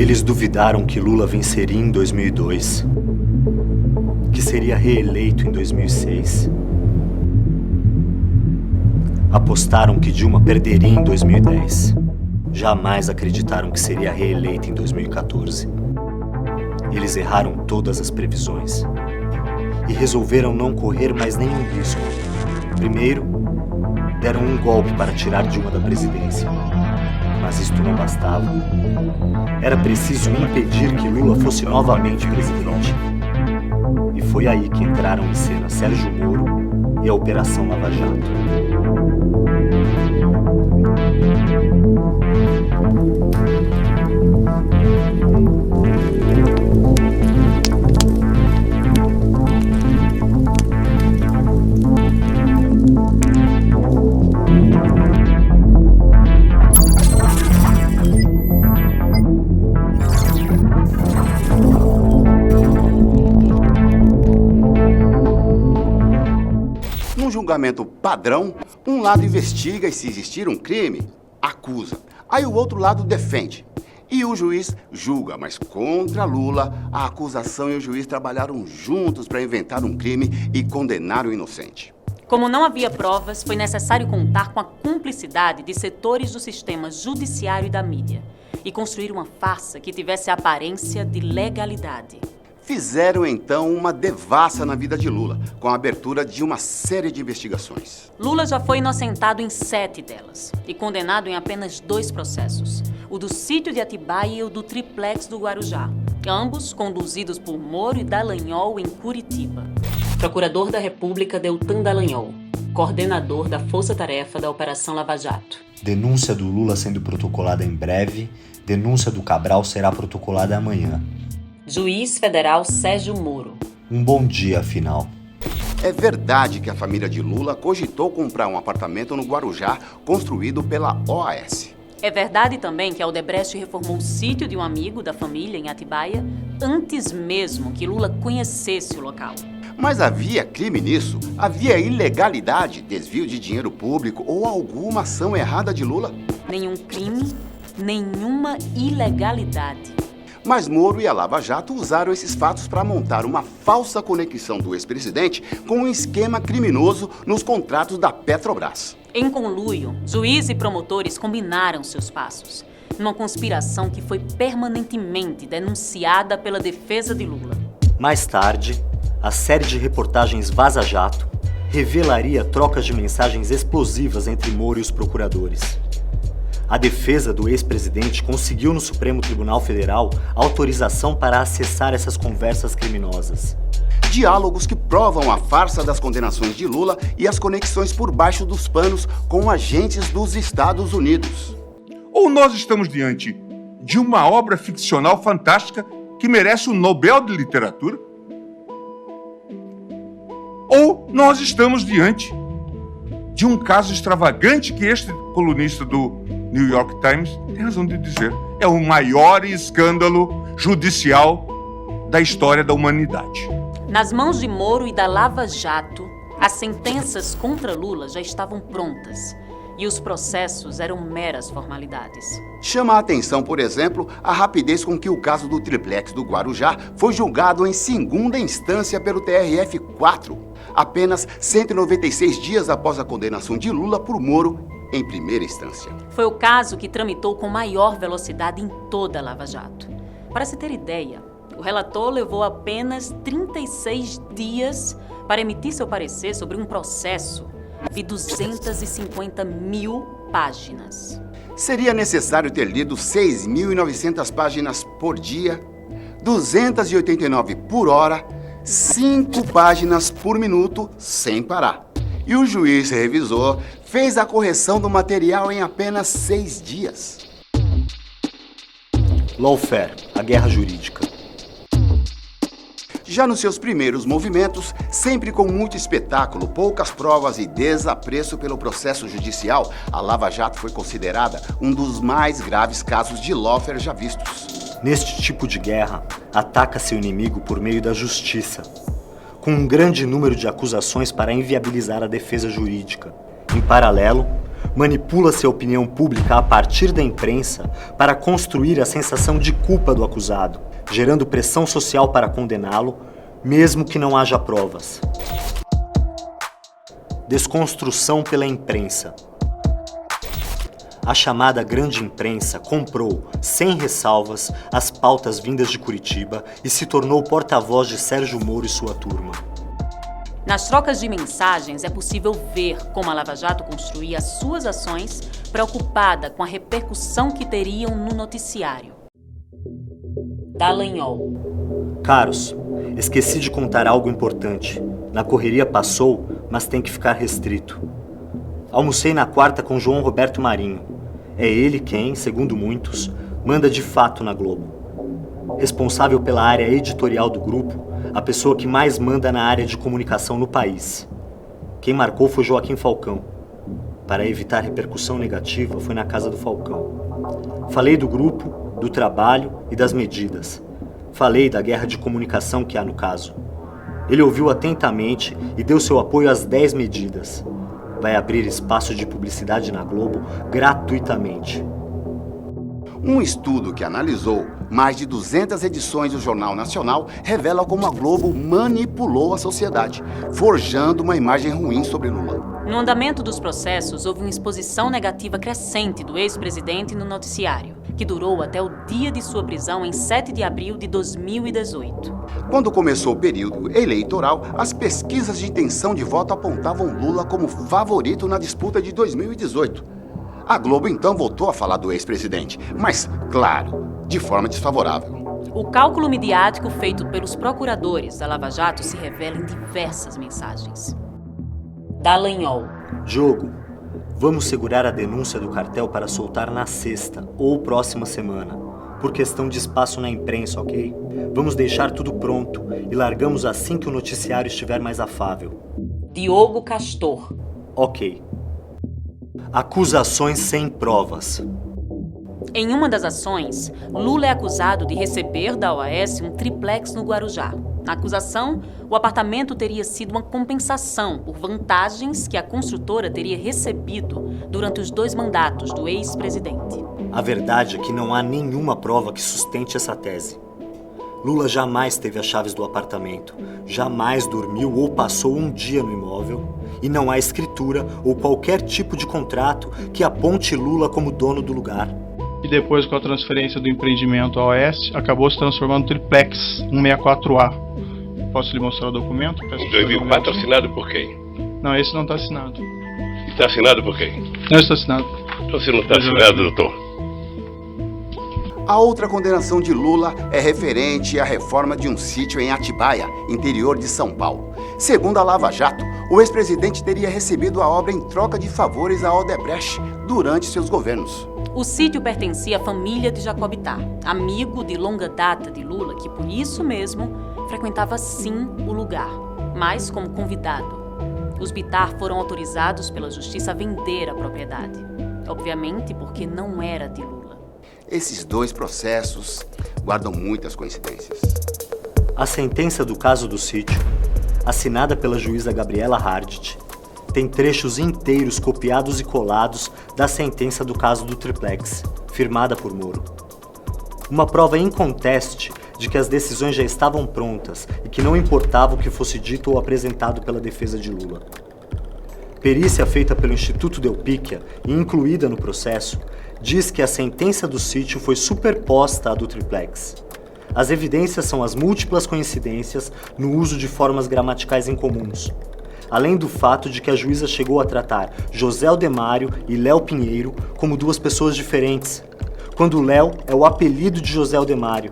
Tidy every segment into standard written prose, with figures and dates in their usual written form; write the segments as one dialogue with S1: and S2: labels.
S1: Eles duvidaram que Lula venceria em 2002, que seria reeleito em 2006. Apostaram que Dilma perderia em 2010. Jamais acreditaram que seria reeleita em 2014. Eles erraram todas as previsões e resolveram não correr mais nenhum risco. Primeiro, deram um golpe para tirar Dilma da presidência. Mas isto não bastava. Era preciso impedir que Lula fosse novamente presidente. E foi aí que entraram em cena Sérgio Moro e a Operação Lava Jato.
S2: Num julgamento padrão, um lado investiga e, se existir um crime, acusa. Aí o outro lado defende. E o juiz julga, mas contra Lula, a acusação e o juiz trabalharam juntos para inventar um crime e condenar o inocente.
S3: Como não havia provas, foi necessário contar com a cumplicidade de setores do sistema judiciário e da mídia e construir uma farsa que tivesse a aparência de legalidade.
S2: Fizeram então uma devassa na vida de Lula, com a abertura de uma série de investigações.
S3: Lula já foi inocentado em 7 delas e condenado em apenas 2 processos, o do sítio de Atibaia e o do triplex do Guarujá, ambos conduzidos por Moro e Dallagnol em Curitiba. Procurador da República Deltan Dallagnol, coordenador da Força-Tarefa da Operação Lava Jato.
S1: Denúncia do Lula sendo protocolada em breve, denúncia do Cabral será protocolada amanhã.
S3: Juiz Federal Sérgio Moro.
S1: Um bom dia, afinal.
S2: É verdade que a família de Lula cogitou comprar um apartamento no Guarujá construído pela OAS.
S3: É verdade também que a Odebrecht reformou o sítio de um amigo da família em Atibaia antes mesmo que Lula conhecesse o local.
S2: Mas havia crime nisso? Havia ilegalidade, desvio de dinheiro público ou alguma ação errada de Lula?
S3: Nenhum crime, nenhuma ilegalidade.
S2: Mas Moro e a Lava Jato usaram esses fatos para montar uma falsa conexão do ex-presidente com um esquema criminoso nos contratos da Petrobras.
S3: Em conluio, juiz e promotores combinaram seus passos, numa conspiração que foi permanentemente denunciada pela defesa de Lula.
S1: Mais tarde, a série de reportagens Vaza Jato revelaria trocas de mensagens explosivas entre Moro e os procuradores. A defesa do ex-presidente conseguiu no Supremo Tribunal Federal autorização para acessar essas conversas criminosas.
S2: Diálogos que provam a farsa das condenações de Lula e as conexões por baixo dos panos com agentes dos Estados Unidos.
S4: Ou nós estamos diante de uma obra ficcional fantástica que merece o Nobel de Literatura? Ou nós estamos diante de um caso extravagante que este colunista do New York Times tem razão de dizer. É o maior escândalo judicial da história da humanidade.
S3: Nas mãos de Moro e da Lava Jato, as sentenças contra Lula já estavam prontas e os processos eram meras formalidades.
S2: Chama a atenção, por exemplo, a rapidez com que o caso do triplex do Guarujá foi julgado em segunda instância pelo TRF-4, apenas 196 dias após a condenação de Lula por Moro em primeira instância.
S3: Foi o caso que tramitou com maior velocidade em toda a Lava Jato. Para se ter ideia, o relator levou apenas 36 dias para emitir seu parecer sobre um processo de 250 mil páginas.
S2: Seria necessário ter lido 6.900 páginas por dia, 289 por hora, 5 páginas por minuto, sem parar. E o juiz revisor fez a correção do material em apenas 6 dias.
S1: Lawfare, a guerra jurídica.
S2: Já nos seus primeiros movimentos, sempre com muito espetáculo, poucas provas e desapreço pelo processo judicial, a Lava Jato foi considerada um dos mais graves casos de lawfare já vistos.
S1: Neste tipo de guerra, ataca seu inimigo por meio da justiça, com um grande número de acusações para inviabilizar a defesa jurídica. Em paralelo, manipula-se a opinião pública a partir da imprensa para construir a sensação de culpa do acusado, gerando pressão social para condená-lo, mesmo que não haja provas. Desconstrução pela imprensa. A chamada grande imprensa comprou, sem ressalvas, as pautas vindas de Curitiba e se tornou porta-voz de Sérgio Moro e sua turma.
S3: Nas trocas de mensagens, é possível ver como a Lava Jato construía suas ações preocupada com a repercussão que teriam no noticiário. Dallagnol.
S1: Caros, esqueci de contar algo importante. Na correria passou, mas tem que ficar restrito. Almocei na quarta com João Roberto Marinho. É ele quem, segundo muitos, manda de fato na Globo. Responsável pela área editorial do grupo, a pessoa que mais manda na área de comunicação no país. Quem marcou foi Joaquim Falcão. Para evitar repercussão negativa, foi na casa do Falcão. Falei do grupo, do trabalho e das medidas. Falei da guerra de comunicação que há no caso. Ele ouviu atentamente e deu seu apoio às 10 medidas. Vai abrir espaço de publicidade na Globo gratuitamente.
S2: Um estudo que analisou mais de 200 edições do Jornal Nacional revela como a Globo manipulou a sociedade, forjando uma imagem ruim sobre Lula.
S3: No andamento dos processos, houve uma exposição negativa crescente do ex-presidente no noticiário, que durou até o dia de sua prisão em 7 de abril de 2018.
S2: Quando começou o período eleitoral, as pesquisas de intenção de voto apontavam Lula como favorito na disputa de 2018. A Globo então voltou a falar do ex-presidente, mas, claro, de forma desfavorável.
S3: O cálculo midiático feito pelos procuradores da Lava Jato se revela em diversas mensagens. Dallagnol.
S1: Diogo, vamos segurar a denúncia do cartel para soltar na sexta ou próxima semana, por questão de espaço na imprensa, ok? Vamos deixar tudo pronto e largamos assim que o noticiário estiver mais afável.
S3: Diogo Castor.
S1: Ok. Acusações sem provas.
S3: Em uma das ações, Lula é acusado de receber da OAS um triplex no Guarujá. Na acusação, o apartamento teria sido uma compensação por vantagens que a construtora teria recebido durante os 2 mandatos do ex-presidente.
S1: A verdade é que não há nenhuma prova que sustente essa tese. Lula jamais teve as chaves do apartamento, jamais dormiu ou passou um dia no imóvel, e não há escritura ou qualquer tipo de contrato que aponte Lula como dono do lugar.
S5: E depois, com a transferência do empreendimento à OAS, acabou se transformando no triplex 164A. Posso lhe mostrar o documento?
S6: Em 2004, assinado por quem?
S5: Não, esse não está assinado.
S6: Está assinado por quem?
S5: Não está assinado.
S6: Então, se não está assinado, doutor.
S2: A outra condenação de Lula é referente à reforma de um sítio em Atibaia, interior de São Paulo. Segundo a Lava Jato, o ex-presidente teria recebido a obra em troca de favores à Odebrecht durante seus governos.
S3: O sítio pertencia à família de Jacob Bittar, amigo de longa data de Lula, que por isso mesmo frequentava sim o lugar, mas como convidado. Os Bittar foram autorizados pela justiça a vender a propriedade, obviamente porque não era de Lula.
S2: Esses 2 processos guardam muitas coincidências.
S1: A sentença do caso do sítio, assinada pela juíza Gabriela Hardt, tem trechos inteiros copiados e colados da sentença do caso do triplex, firmada por Moro. Uma prova inconteste de que as decisões já estavam prontas e que não importava o que fosse dito ou apresentado pela defesa de Lula. Perícia feita pelo Instituto Delpicchia e incluída no processo, diz que a sentença do sítio foi superposta à do triplex. As evidências são as múltiplas coincidências no uso de formas gramaticais incomuns, além do fato de que a juíza chegou a tratar José Aldemário e Léo Pinheiro como 2 pessoas diferentes, quando Léo é o apelido de José Aldemário.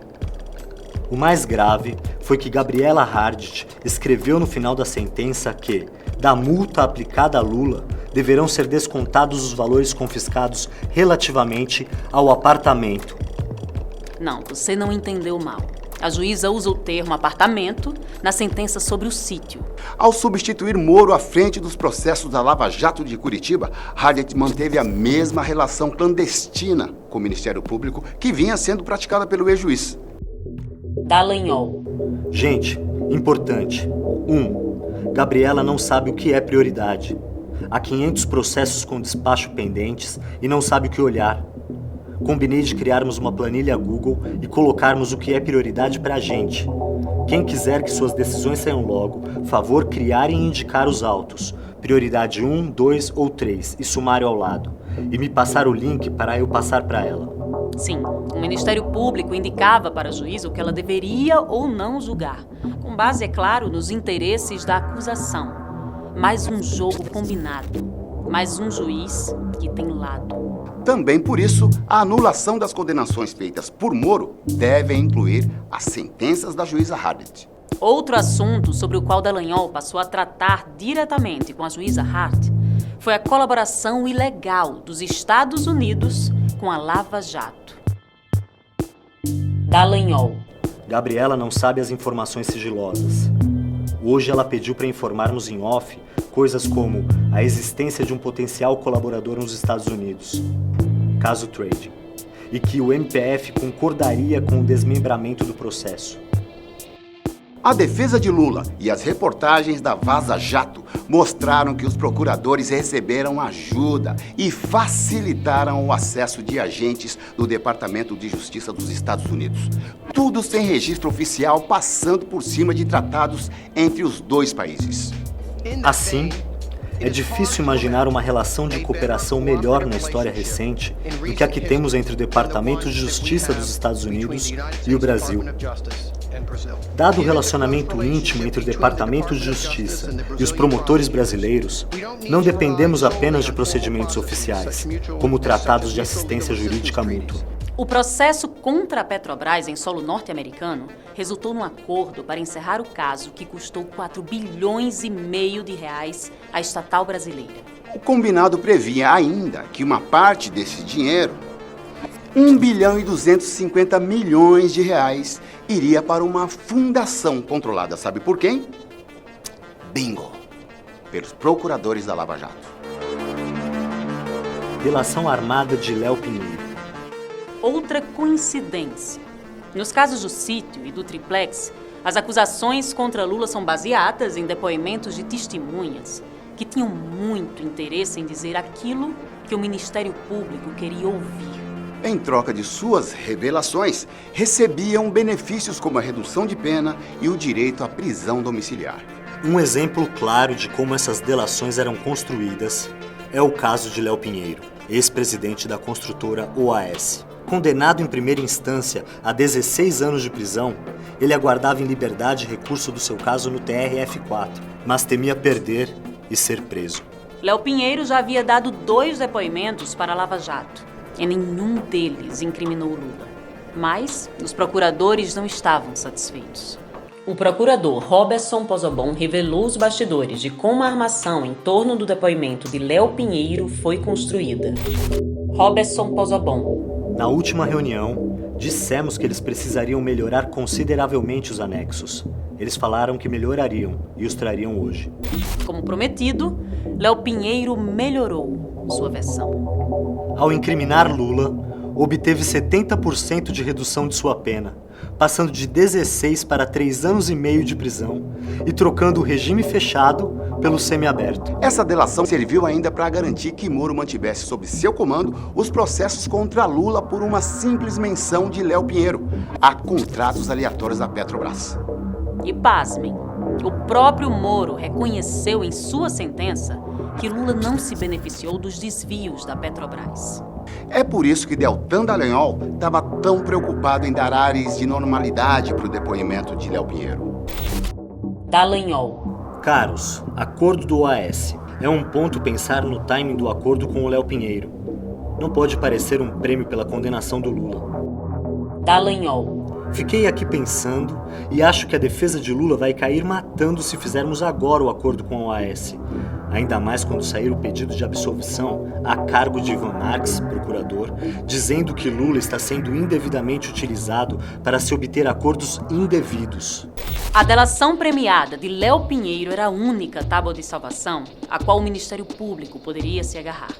S1: O mais grave foi que Gabriela Hardt escreveu no final da sentença que, da multa aplicada a Lula, deverão ser descontados os valores confiscados relativamente ao apartamento.
S3: Não, você não entendeu mal. A juíza usa o termo apartamento na sentença sobre o sítio.
S2: Ao substituir Moro à frente dos processos da Lava Jato de Curitiba, Hardt manteve a mesma relação clandestina com o Ministério Público que vinha sendo praticada pelo ex-juiz.
S3: Dallagnol.
S1: Gente, importante. 1. Gabriela não sabe o que é prioridade. Há 500 processos com despacho pendentes e não sabe o que olhar. Combinei de criarmos uma planilha Google e colocarmos o que é prioridade para a gente. Quem quiser que suas decisões saiam logo, favor criar e indicar os autos. Prioridade 1, 2 ou 3 e sumário ao lado. E me passar o link para eu passar para ela.
S3: Sim, o Ministério Público indicava para a juíza o que ela deveria ou não julgar, com base, é claro, nos interesses da acusação. Mais um jogo combinado, mais um juiz que tem lado.
S2: Também por isso, a anulação das condenações feitas por Moro deve incluir as sentenças da juíza Hart.
S3: Outro assunto sobre o qual Dallagnol passou a tratar diretamente com a juíza Hart foi a colaboração ilegal dos Estados Unidos com a Lava Jato. Dallagnol.
S1: Gabriela não sabe as informações sigilosas. Hoje ela pediu para informarmos em off coisas como a existência de um potencial colaborador nos Estados Unidos, caso Trading, e que o MPF concordaria com o desmembramento do processo.
S2: A defesa de Lula e as reportagens da Vaza Jato mostraram que os procuradores receberam ajuda e facilitaram o acesso de agentes do Departamento de Justiça dos Estados Unidos. Tudo sem registro oficial, passando por cima de tratados entre os dois países.
S1: Assim, é difícil imaginar uma relação de cooperação melhor na história recente do que a que temos entre o Departamento de Justiça dos Estados Unidos e o Brasil. Dado o relacionamento íntimo entre o Departamento de Justiça e os promotores brasileiros, não dependemos apenas de procedimentos oficiais, como tratados de assistência jurídica mútua.
S3: O processo contra a Petrobras em solo norte-americano resultou num acordo para encerrar o caso que custou 4,5 bilhões de reais à estatal brasileira.
S2: O combinado previa ainda que uma parte desse dinheiro, 1 bilhão e 250 milhões de reais, iria para uma fundação controlada, sabe por quem? Bingo! Pelos procuradores da Lava Jato.
S1: Delação armada de Léo Pinheiro.
S3: Outra coincidência. Nos casos do sítio e do triplex, as acusações contra Lula são baseadas em depoimentos de testemunhas que tinham muito interesse em dizer aquilo que o Ministério Público queria ouvir.
S2: Em troca de suas revelações, recebiam benefícios como a redução de pena e o direito à prisão domiciliar.
S1: Um exemplo claro de como essas delações eram construídas é o caso de Léo Pinheiro, ex-presidente da construtora OAS. Condenado em primeira instância a 16 anos de prisão, ele aguardava em liberdade recurso do seu caso no TRF4, mas temia perder e ser preso.
S3: Léo Pinheiro já havia dado 2 depoimentos para a Lava Jato. E nenhum deles incriminou Lula. Mas os procuradores não estavam satisfeitos. O procurador Roberson Pozobon revelou os bastidores de como a armação em torno do depoimento de Léo Pinheiro foi construída. Roberson Pozobon.
S1: Na última reunião, dissemos que eles precisariam melhorar consideravelmente os anexos. Eles falaram que melhorariam e os trariam hoje.
S3: Como prometido, Léo Pinheiro melhorou sua versão.
S1: Ao incriminar Lula, obteve 70% de redução de sua pena, passando de 16 para 3 anos e meio de prisão e trocando o regime fechado pelo semiaberto.
S2: Essa delação serviu ainda para garantir que Moro mantivesse sob seu comando os processos contra Lula por uma simples menção de Léo Pinheiro a contratos aleatórios da Petrobras.
S3: E pasmem, o próprio Moro reconheceu em sua sentença que Lula não se beneficiou dos desvios da Petrobras.
S2: É por isso que Deltan Dallagnol estava tão preocupado em dar ares de normalidade para o depoimento de Léo Pinheiro.
S3: Dallagnol.
S1: Caros, acordo do OAS. É um ponto pensar no timing do acordo com o Léo Pinheiro. Não pode parecer um prêmio pela condenação do Lula.
S3: Dallagnol.
S1: Fiquei aqui pensando e acho que a defesa de Lula vai cair matando se fizermos agora o acordo com a OAS. Ainda mais quando sair o pedido de absolvição a cargo de Ivan Marques, procurador, dizendo que Lula está sendo indevidamente utilizado para se obter acordos indevidos.
S3: A delação premiada de Léo Pinheiro era a única tábua de salvação a qual o Ministério Público poderia se agarrar.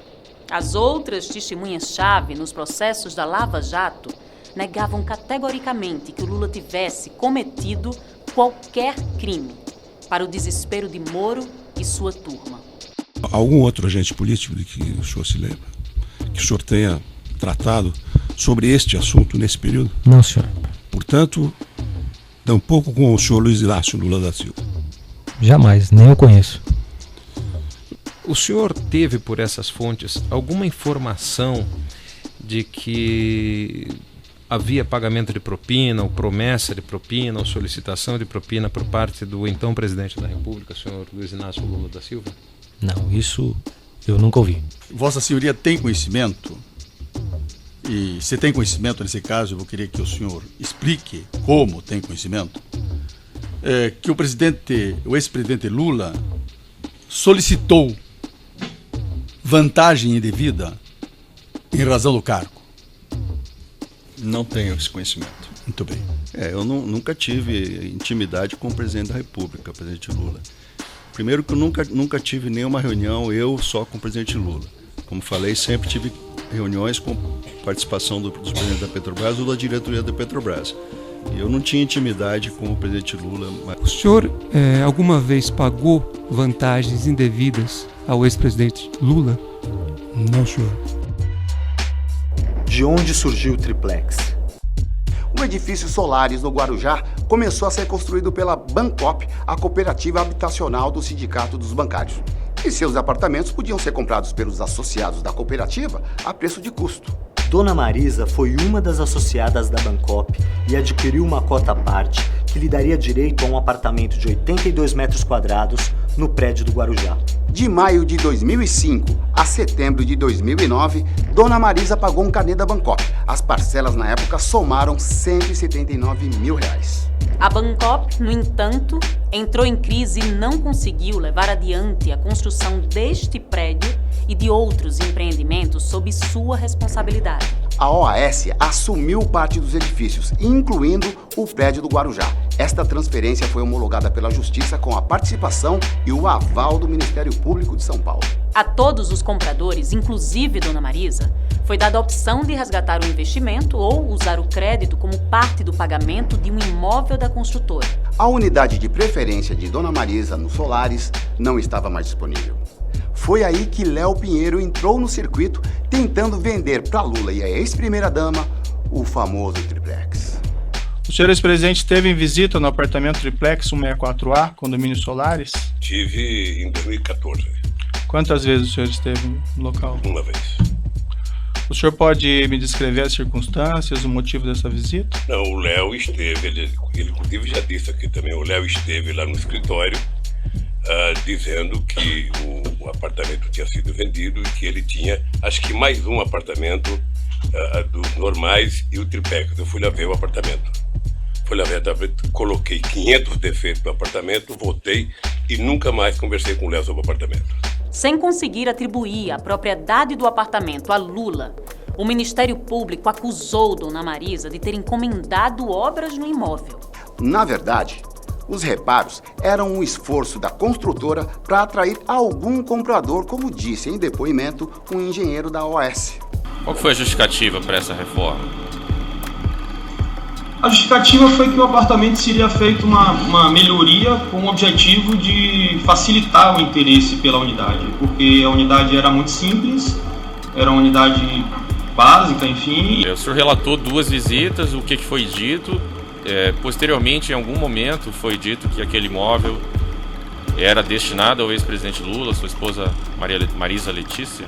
S3: As outras testemunhas-chave nos processos da Lava Jato negavam categoricamente que o Lula tivesse cometido qualquer crime, para o desespero de Moro e sua turma.
S7: Algum outro agente político de que o senhor se lembra? Que o senhor tenha tratado sobre este assunto nesse período?
S8: Não, senhor.
S7: Portanto, tampouco com o senhor Luiz Inácio Lula da Silva?
S8: Jamais, nem eu conheço.
S9: O senhor teve por essas fontes alguma informação de que havia pagamento de propina, ou promessa de propina, ou solicitação de propina por parte do então presidente da República, senhor Luiz Inácio Lula da Silva?
S8: Não, isso eu nunca ouvi.
S10: Vossa Senhoria tem conhecimento, e se tem conhecimento nesse caso, eu vou querer que o senhor explique como tem conhecimento, que o ex-presidente Lula solicitou vantagem indevida em razão do cargo.
S11: Não tenho esse conhecimento.
S10: Muito bem.
S11: Eu nunca tive intimidade com o presidente da República, o presidente Lula. Primeiro que eu nunca tive nenhuma reunião, eu só com o presidente Lula. Como falei, sempre tive reuniões com participação dos presidentes da Petrobras ou da diretoria da Petrobras. E eu não tinha intimidade com o presidente Lula.
S12: O senhor alguma vez pagou vantagens indevidas ao ex-presidente Lula?
S7: Não, senhor.
S1: De onde surgiu o triplex?
S2: O edifício Solares, no Guarujá, começou a ser construído pela Bancop, a cooperativa habitacional do Sindicato dos Bancários. E seus apartamentos podiam ser comprados pelos associados da cooperativa a preço de custo.
S1: Dona Marisa foi uma das associadas da Bancop e adquiriu uma cota à parte que lhe daria direito a um apartamento de 82 metros quadrados no prédio do Guarujá.
S2: De maio de 2005 a setembro de 2009, Dona Marisa pagou um carnê da Bancop. As parcelas na época somaram R$179 mil.
S3: A Bancop, no entanto, entrou em crise e não conseguiu levar adiante a construção deste prédio e de outros empreendimentos sob sua responsabilidade.
S2: A OAS assumiu parte dos edifícios, incluindo o prédio do Guarujá. Esta transferência foi homologada pela Justiça com a participação e o aval do Ministério Público de São Paulo.
S3: A todos os compradores, inclusive Dona Marisa, foi dada a opção de resgatar o investimento ou usar o crédito como parte do pagamento de um imóvel da construtora.
S2: A unidade de preferência de Dona Marisa no Solares não estava mais disponível. Foi aí que Léo Pinheiro entrou no circuito tentando vender para Lula e a ex-primeira-dama o famoso triplex.
S5: O senhor ex-presidente esteve em visita no apartamento triplex 164A, condomínio Solares?
S6: Tive em 2014.
S5: Quantas vezes o senhor esteve no local?
S6: Uma vez.
S5: O senhor pode me descrever as circunstâncias, o motivo dessa visita?
S6: Não, o Léo esteve, ele inclusive já disse aqui também, o Léo esteve lá no escritório dizendo que o apartamento tinha sido vendido e que ele tinha, acho que mais um apartamento dos normais e o triplex. Eu fui lá ver o apartamento. Coloquei 500 defeitos no apartamento, votei e nunca mais conversei com o Léo sobre o apartamento.
S3: Sem conseguir atribuir a propriedade do apartamento a Lula, o Ministério Público acusou Dona Marisa de ter encomendado obras no imóvel.
S2: Na verdade, os reparos eram um esforço da construtora para atrair algum comprador, como disse em depoimento um engenheiro da OAS.
S13: Qual foi a justificativa para essa reforma?
S14: A justificativa foi que o apartamento seria feito uma melhoria com o objetivo de facilitar o interesse pela unidade, porque a unidade era muito simples, era uma unidade básica, enfim.
S13: O senhor relatou 2 visitas, o que foi dito. Posteriormente, em algum momento, foi dito que aquele imóvel era destinado ao ex-presidente Lula, sua esposa Marisa Letícia?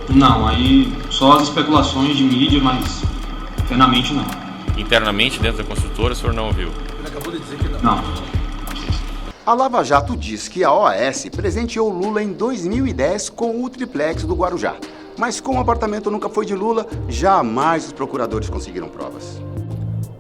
S14: Não, aí só as especulações de mídia, mas internamente não.
S13: Internamente, dentro da construtora, o senhor não ouviu?
S10: Ele acabou de dizer que não.
S14: Não.
S2: A Lava Jato diz que a OAS presenteou Lula em 2010 com o triplex do Guarujá. Mas como o apartamento nunca foi de Lula, jamais os procuradores conseguiram provas.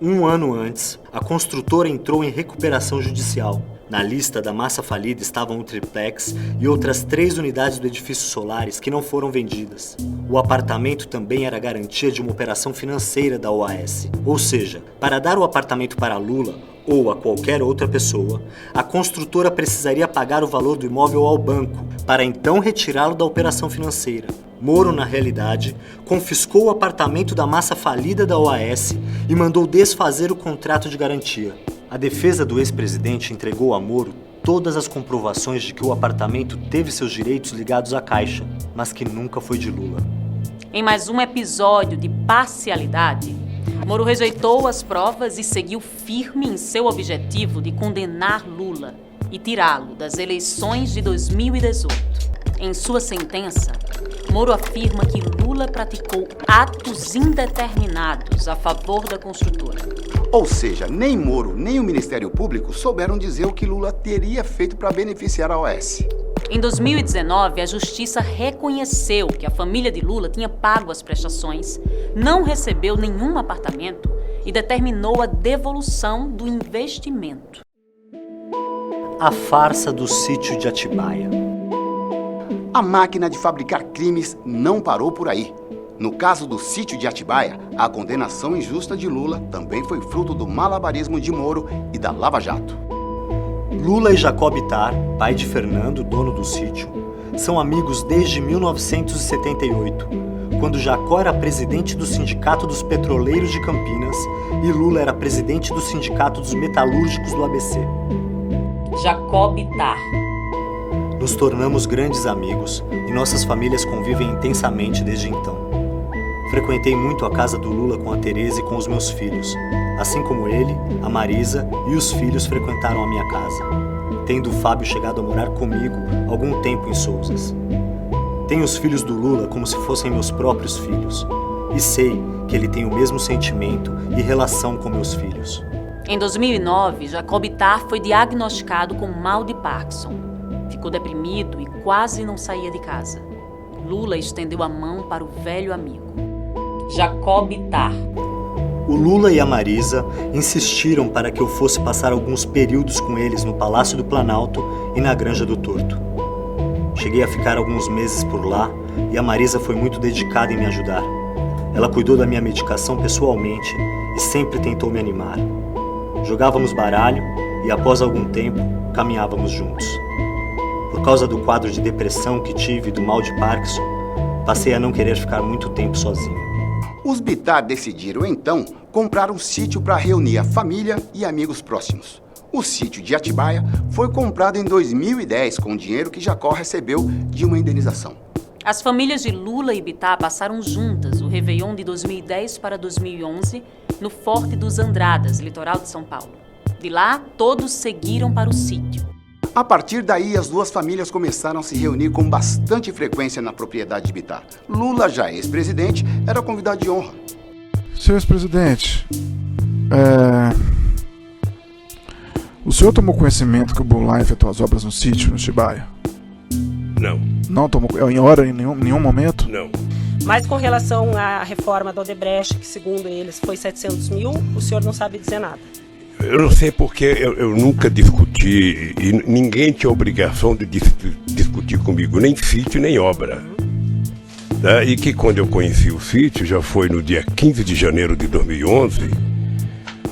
S1: Um ano antes, a construtora entrou em recuperação judicial. Na lista da massa falida estavam o triplex e outras 3 unidades do edifício Solares que não foram vendidas. O apartamento também era garantia de uma operação financeira da OAS. Ou seja, para dar o apartamento para Lula ou a qualquer outra pessoa, a construtora precisaria pagar o valor do imóvel ao banco, para então retirá-lo da operação financeira. Moro, na realidade, confiscou o apartamento da massa falida da OAS e mandou desfazer o contrato de garantia. A defesa do ex-presidente entregou a Moro todas as comprovações de que o apartamento teve seus direitos ligados à Caixa, mas que nunca foi de Lula.
S3: Em mais um episódio de parcialidade, Moro rejeitou as provas e seguiu firme em seu objetivo de condenar Lula e tirá-lo das eleições de 2018. Em sua sentença, Moro afirma que Lula praticou atos indeterminados a favor da construtora.
S2: Ou seja, nem Moro nem o Ministério Público souberam dizer o que Lula teria feito para beneficiar a OAS.
S3: Em 2019, a Justiça reconheceu que a família de Lula tinha pago as prestações, não recebeu nenhum apartamento e determinou a devolução do investimento.
S1: A farsa do sítio de Atibaia.
S2: A máquina de fabricar crimes não parou por aí. No caso do sítio de Atibaia, a condenação injusta de Lula também foi fruto do malabarismo de Moro e da Lava Jato.
S1: Lula e Jacob Ittar, pai de Fernando, dono do sítio, são amigos desde 1978, quando Jacó era presidente do Sindicato dos Petroleiros de Campinas e Lula era presidente do Sindicato dos Metalúrgicos do ABC.
S3: Jacob Ittar.
S1: Nos tornamos grandes amigos e nossas famílias convivem intensamente desde então. Frequentei muito a casa do Lula com a Tereza e com os meus filhos, assim como ele, a Marisa e os filhos frequentaram a minha casa, tendo o Fábio chegado a morar comigo algum tempo em Sousas. Tenho os filhos do Lula como se fossem meus próprios filhos, e sei que ele tem o mesmo sentimento e relação com meus filhos.
S3: Em 2009, Jacob Ittar foi diagnosticado com mal de Parkinson. Ficou deprimido e quase não saía de casa. Lula estendeu a mão para o velho amigo. Jacob Ittar.
S1: O Lula e a Marisa insistiram para que eu fosse passar alguns períodos com eles no Palácio do Planalto e na Granja do Torto. Cheguei a ficar alguns meses por lá e a Marisa foi muito dedicada em me ajudar. Ela cuidou da minha medicação pessoalmente e sempre tentou me animar. Jogávamos baralho e, após algum tempo, caminhávamos juntos. Por causa do quadro de depressão que tive e do mal de Parkinson, passei a não querer ficar muito tempo sozinho.
S2: Os Bittar decidiram, então, comprar um sítio para reunir a família e amigos próximos. O sítio de Atibaia foi comprado em 2010 com dinheiro que Jacó recebeu de uma indenização.
S3: As famílias de Lula e Bittar passaram juntas o Réveillon de 2010 para 2011 no Forte dos Andradas, litoral de São Paulo. De lá, todos seguiram para o sítio.
S2: A partir daí, as duas famílias começaram a se reunir com bastante frequência na propriedade de Bittar. Lula, já ex-presidente, era convidado de honra.
S15: Senhor ex-presidente, o senhor tomou conhecimento que o Blue Line efetuou as obras no sítio, no Atibaia?
S6: Não.
S15: Não tomou em nenhum momento?
S6: Não.
S16: Mas com relação à reforma da Odebrecht, que segundo eles foi 700 mil, o senhor não sabe dizer nada.
S6: Eu não sei porque eu nunca discuti e ninguém tinha obrigação de discutir comigo, nem sítio, nem obra. E que quando eu conheci o sítio, já foi no dia 15 de janeiro de 2011,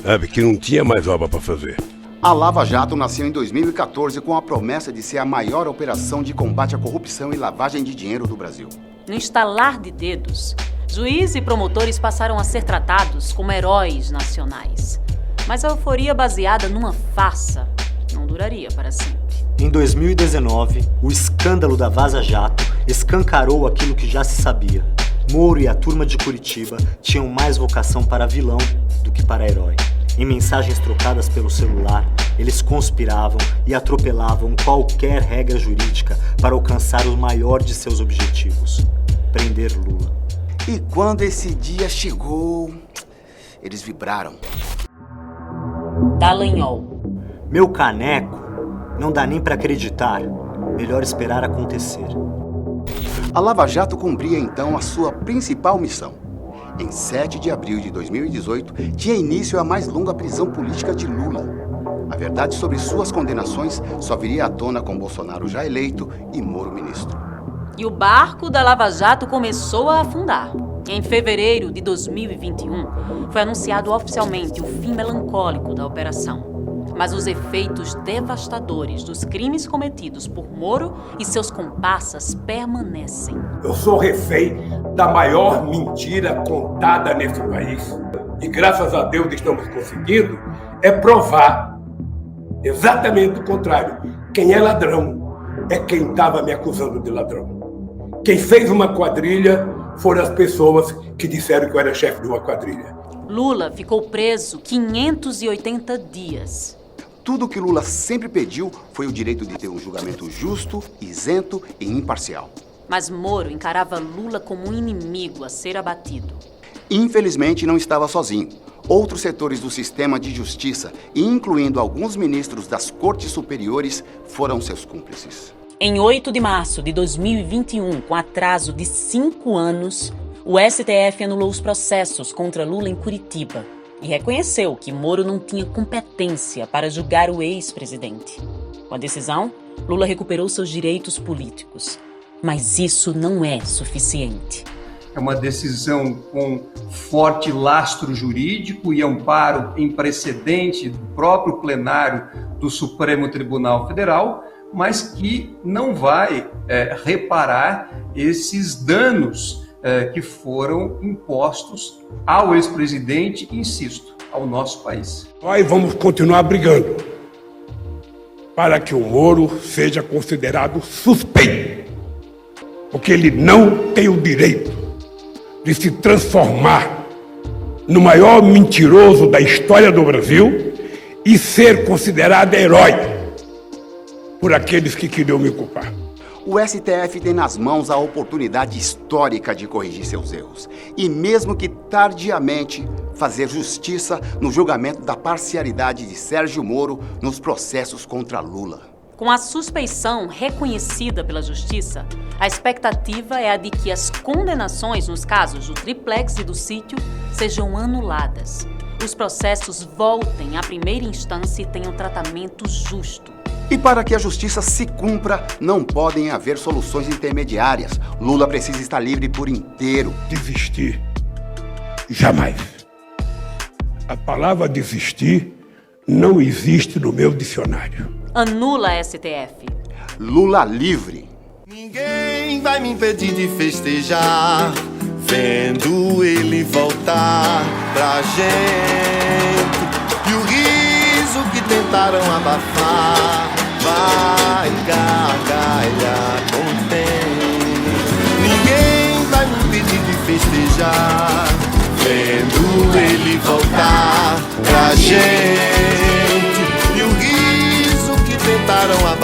S6: sabe, que não tinha mais obra para fazer.
S2: A Lava Jato nasceu em 2014 com a promessa de ser a maior operação de combate à corrupção e lavagem de dinheiro do Brasil.
S3: No estalar de dedos, juízes e promotores passaram a ser tratados como heróis nacionais. Mas a euforia baseada numa farsa não duraria para sempre.
S1: Em 2019, o escândalo da Vaza Jato escancarou aquilo que já se sabia. Moro e a turma de Curitiba tinham mais vocação para vilão do que para herói. Em mensagens trocadas pelo celular, eles conspiravam e atropelavam qualquer regra jurídica para alcançar o maior de seus objetivos: prender Lula.
S2: E quando esse dia chegou, eles vibraram.
S3: Dallagnol.
S1: Meu caneco, não dá nem para acreditar. Melhor esperar acontecer.
S2: A Lava Jato cumpria então a sua principal missão. Em 7 de abril de 2018, tinha início a mais longa prisão política de Lula. A verdade sobre suas condenações só viria à tona com Bolsonaro já eleito e Moro ministro.
S3: E o barco da Lava Jato começou a afundar. Em fevereiro de 2021, foi anunciado oficialmente o fim melancólico da operação. Mas os efeitos devastadores dos crimes cometidos por Moro e seus comparsas permanecem.
S17: Eu sou refém da maior mentira contada nesse país. E graças a Deus estamos conseguindo provar exatamente o contrário. Quem é ladrão é quem estava me acusando de ladrão. Quem fez uma quadrilha foram as pessoas que disseram que eu era chefe de uma quadrilha.
S3: Lula ficou preso 580 dias.
S2: Tudo que Lula sempre pediu foi o direito de ter um julgamento justo, isento e imparcial.
S3: Mas Moro encarava Lula como um inimigo a ser abatido.
S2: Infelizmente, não estava sozinho. Outros setores do sistema de justiça, incluindo alguns ministros das cortes superiores, foram seus cúmplices.
S3: Em 8 de março de 2021, com atraso de 5 anos, o STF anulou os processos contra Lula em Curitiba e reconheceu que Moro não tinha competência para julgar o ex-presidente. Com a decisão, Lula recuperou seus direitos políticos. Mas isso não é suficiente.
S18: É uma decisão com forte lastro jurídico e amparo em precedente do próprio plenário do Supremo Tribunal Federal, mas que não vai reparar esses danos que foram impostos ao ex-presidente, insisto, ao nosso país.
S17: Nós vamos continuar brigando para que o Moro seja considerado suspeito, porque ele não tem o direito de se transformar no maior mentiroso da história do Brasil e ser considerado herói por aqueles que queriam me culpar.
S2: O STF tem nas mãos a oportunidade histórica de corrigir seus erros e, mesmo que tardiamente, fazer justiça no julgamento da parcialidade de Sérgio Moro nos processos contra Lula.
S3: Com a suspeição reconhecida pela Justiça, a expectativa é a de que as condenações nos casos do triplex e do sítio sejam anuladas. Os processos voltem à primeira instância e tenham tratamento justo.
S2: E para que a justiça se cumpra, não podem haver soluções intermediárias. Lula precisa estar livre por inteiro.
S17: Desistir. Jamais. A palavra desistir não existe no meu dicionário.
S3: Anula a STF.
S2: Lula livre.
S19: Ninguém vai me impedir de festejar, vendo ele voltar pra gente. E o riso que tentaram abafar vai gargalhar contente. Ninguém vai me impedir de festejar, vendo ele voltar pra gente. E o riso que tentaram abafar